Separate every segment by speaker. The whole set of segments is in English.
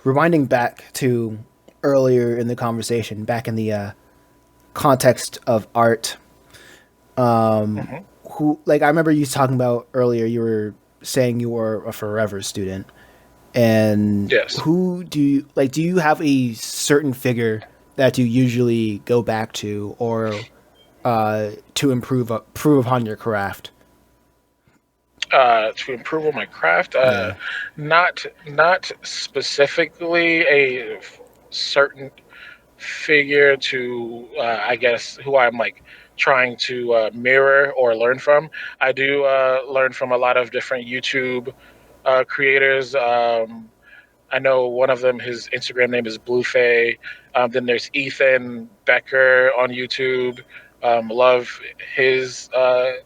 Speaker 1: rewinding back to earlier in the conversation, back in the context of art,
Speaker 2: Hmm.
Speaker 1: who like I remember you talking about earlier. You were saying you were a forever student, and
Speaker 2: Yes.
Speaker 1: who do you like? Do you have a certain figure that you usually go back to, or to improve upon your craft?
Speaker 2: To improve on my craft,
Speaker 1: Yeah.
Speaker 2: not specifically a certain figure to I guess who I'm like trying to mirror or learn from. I do learn from a lot of different YouTube creators. I know one of them, his Instagram name is Bluefay. Then there's Ethan Becker on YouTube. Love his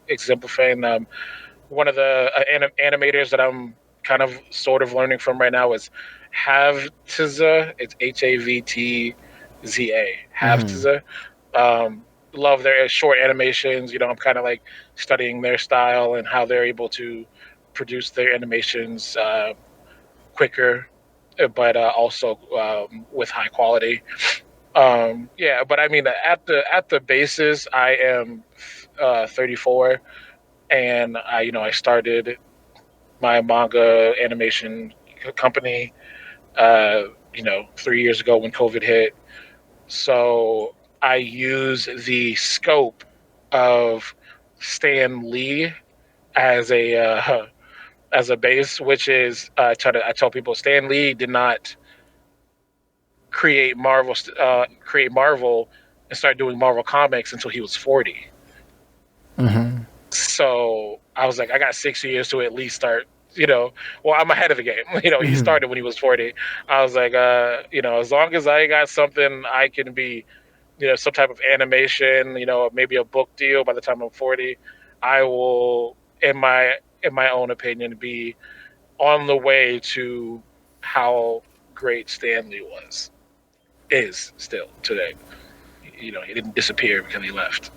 Speaker 2: exemplifying. One of the animators that I'm kind of sort of learning from right now is Havtza. It's Havtza.
Speaker 1: Mm-hmm.
Speaker 2: Havtza. Um, Love their short animations. I'm kind of like studying their style and how they're able to produce their animations quicker, but also with high quality. Yeah, but I mean, at the basis, I am 34, and I started my manga animation company, 3 years ago when COVID hit. So I use the scope of Stan Lee as a as a base, which is I tell people Stan Lee did not create Marvel and start doing Marvel comics until he was 40.
Speaker 1: Mm-hmm.
Speaker 2: So I was like, I got 6 years to at least start. Well, I'm ahead of the game. He
Speaker 1: Mm-hmm.
Speaker 2: started when he was 40. I was like, as long as I got something, I can be, some type of animation, maybe a book deal by the time I'm 40. I will, in my own opinion, be on the way to how great Stanley is still today. He didn't disappear because he left.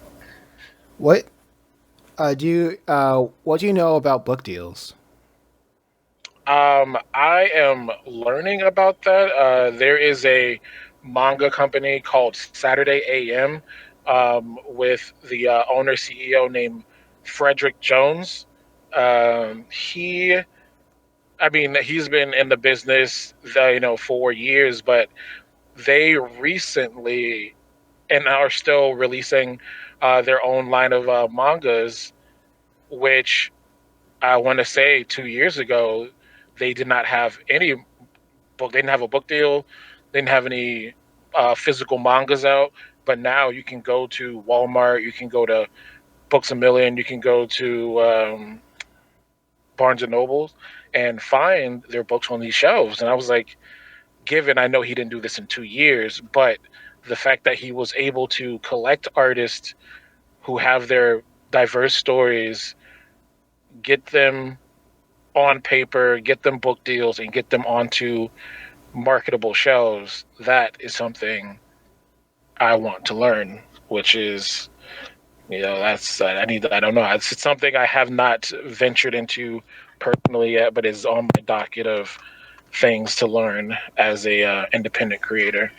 Speaker 1: What what do you know about book deals?
Speaker 2: I am learning about that. There is a manga company called Saturday AM, with the owner CEO named Frederick Jones. He, I mean, he's been in the business, for years, but they recently and are still releasing their own line of mangas, which I want to say 2 years ago they did not have any book. They didn't have a book deal. They didn't have any physical mangas out. But now you can go to Walmart. You can go to Books a Million. You can go to Barnes and Nobles and find their books on these shelves. And I was like, given I know he didn't do this in 2 years, but the fact that he was able to collect artists who have their diverse stories, get them on paper, get them book deals, and get them onto marketable shelves, that is something I want to learn, which is, that's, I don't know. It's something I have not ventured into personally yet, but is on my docket of things to learn as a independent creator.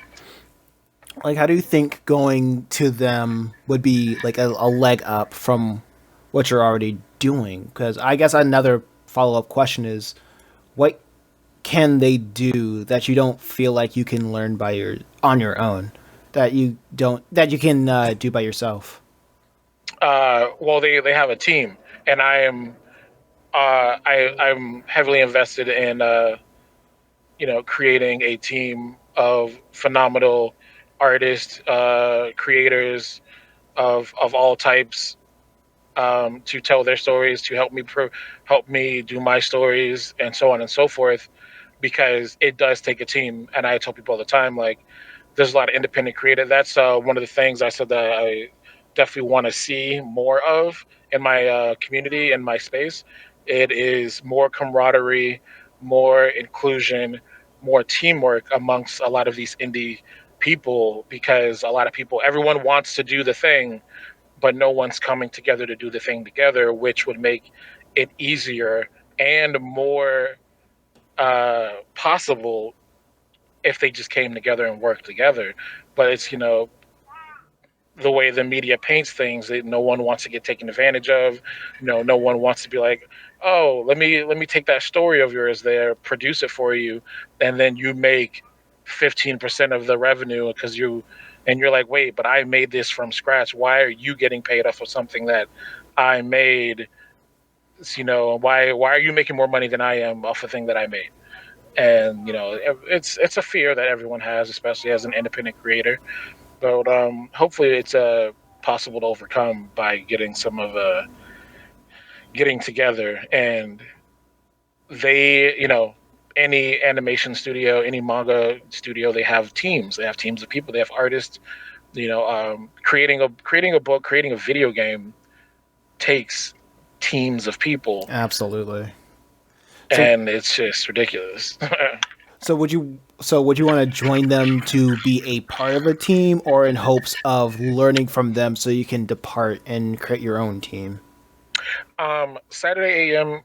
Speaker 1: Like, how do you think going to them would be like a leg up from what you're already doing? Because I guess another follow up question is, what can they do that you don't feel like you can learn by your on your own, that you can do by yourself?
Speaker 2: Well, they have a team, and I'm heavily invested in creating a team of phenomenal artists, creators of all types, to tell their stories, to help me do my stories, and so on and so forth. Because it does take a team, and I tell people all the time, like, there's a lot of independent creative. That's one of the things I said that I definitely want to see more of in my community, in my space. It is more camaraderie, more inclusion, more teamwork amongst a lot of these indie people, because a lot of people, everyone wants to do the thing, but no one's coming together to do the thing together, which would make it easier and more possible if they just came together and worked together. But it's, the way the media paints things, that no one wants to get taken advantage of. No one wants to be like, oh, let me take that story of yours there, produce it for you, and then you make 15% of the revenue because you're like, wait, but I made this from scratch. Why are you getting paid off of something that I made? Why are you making more money than I am off a thing that I made? And it's a fear that everyone has, especially as an independent creator. But hopefully, it's possible to overcome by getting together. And they, any animation studio, any manga studio, they have teams. They have teams of people. They have artists. Creating a book, creating a video game takes teams of people,
Speaker 1: Absolutely. So
Speaker 2: and it's just ridiculous.
Speaker 1: would you want to join them to be a part of a team, or in hopes of learning from them so you can depart and create your own team?
Speaker 2: Saturday AM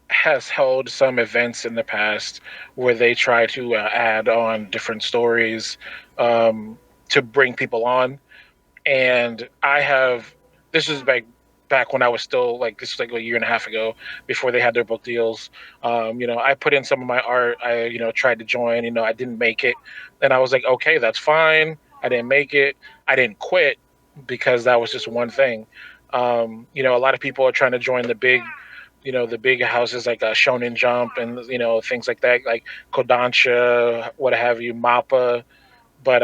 Speaker 2: has held some events in the past where they try to add on different stories, to bring people on. And I have this is back when I was still like this was like a year and a half ago, before they had their book deals. I put in some of my art. I tried to join. I didn't make it, and I was like, okay, that's fine. I didn't make it. I didn't quit because that was just one thing. A lot of people are trying to join the big houses like Shonen Jump and things like that, like Kodansha, what have you, Mappa. But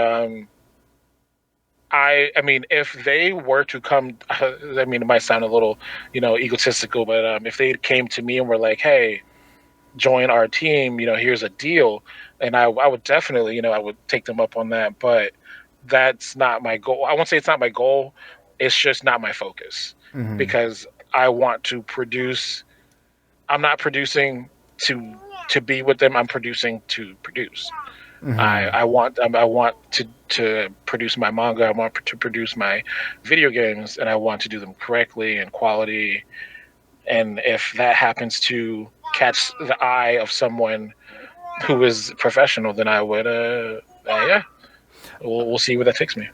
Speaker 2: I mean, if they were to come, I mean, it might sound a little, egotistical, but if they came to me and were like, "Hey, join our team," here's a deal, and I would definitely, I would take them up on that. But that's not my goal. I won't say it's not my goal. It's just not my focus,
Speaker 1: Mm-hmm.
Speaker 2: because I want to produce. I'm not producing to be with them. I'm producing to produce. I,
Speaker 1: Mm-hmm.
Speaker 2: I want I want to produce my manga. I want to produce my video games, and I want to do them correctly and quality. And if that happens to catch the eye of someone who is professional, then I would yeah, we'll see where that takes me.